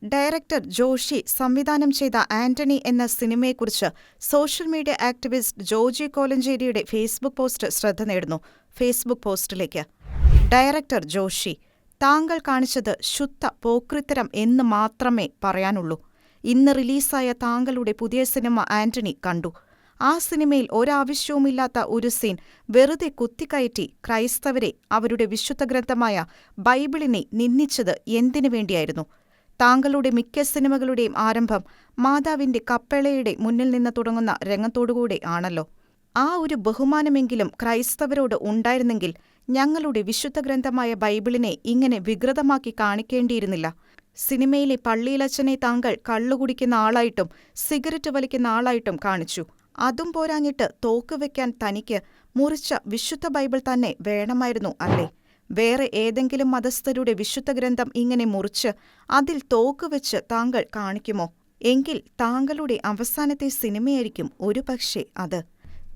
Director Joshi സംവിധാനം ചെയ്ത ആന്റണി എന്ന സിനിമയെക്കുറിച്ച് സോഷ്യൽ മീഡിയ ആക്ടിവിസ്റ്റ് ജോജി കോലഞ്ചേരിയുടെ ഫേസ്ബുക്ക് പോസ്റ്റ് ശ്രദ്ധ നേടുന്നു. ഫേസ്ബുക്ക് പോസ്റ്റിലേക്ക്: ഡയറക്ടർ ജോഷി, താങ്കൾ കാണിച്ചത് ശുദ്ധ പോക്രിത്തരം എന്ന് മാത്രമേ പറയാനുള്ളൂ. ഇന്ന് റിലീസായ താങ്കളുടെ പുതിയ സിനിമ ആന്റണി കണ്ടു. ആ സിനിമയിൽ ഒരാവശ്യവുമില്ലാത്ത ഒരു സീൻ വെറുതെ കുത്തിക്കയറ്റി ക്രൈസ്തവരെ അവരുടെ വിശുദ്ധ ഗ്രന്ഥമായ ബൈബിളിനെ നിന്ദിച്ചത് എന്തിനു വേണ്ടിയായിരുന്നു? താങ്കളുടെ മിക്ക സിനിമകളുടെയും ആരംഭം മാതാവിന്റെ കപ്പേളയുടെ മുന്നിൽ നിന്ന് തുടങ്ങുന്ന രംഗത്തോടുകൂടെ ആണല്ലോ. ആ ഒരു ബഹുമാനമെങ്കിലും ക്രൈസ്തവരോട് ഉണ്ടായിരുന്നെങ്കിൽ ഞങ്ങളുടെ വിശുദ്ധ ഗ്രന്ഥമായ ബൈബിളിനെ ഇങ്ങനെ വികൃതമാക്കി കാണിക്കേണ്ടിയിരുന്നില്ല. സിനിമയിലെ പള്ളിയിലച്ചനെ താങ്കൾ കള്ളുകുടിക്കുന്ന ആളായിട്ടും സിഗരറ്റ് വലിക്കുന്ന ആളായിട്ടും കാണിച്ചു. അതും പോരാഞ്ഞിട്ട് തോക്ക് വെക്കാൻ തനിക്ക് മുറിച്ച വിശുദ്ധ ബൈബിൾ തന്നെ വേണമായിരുന്നു അല്ലേ? വേറെ ഏതെങ്കിലും മതസ്ഥരുടെ വിശുദ്ധ ഗ്രന്ഥം ഇങ്ങനെ മുറിച്ച് അതിൽ തോക്ക് വെച്ച് താങ്കൾ കാണിക്കുമോ? എങ്കിൽ താങ്കളുടെ അവസാനത്തെ സിനിമയായിരിക്കും ഒരുപക്ഷേ അത്.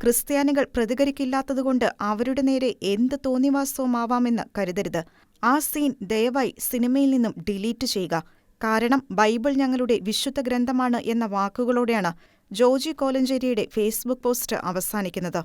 ക്രിസ്ത്യാനികൾ പ്രതികരിക്കില്ലാത്തതുകൊണ്ട് അവരുടെ നേരെ എന്ത് തോന്നിവാസവുമാവാമെന്ന് കരുതരുത്. ആ സീൻ ദയവായി സിനിമയിൽ നിന്നും ഡിലീറ്റ് ചെയ്യുക. കാരണം ബൈബിൾ ഞങ്ങളുടെ വിശുദ്ധ ഗ്രന്ഥമാണ് എന്ന വാക്കുകളോടെയാണ് ജോജി കോലഞ്ചേരിയുടെ ഫേസ്ബുക്ക് പോസ്റ്റ് അവസാനിക്കുന്നത്.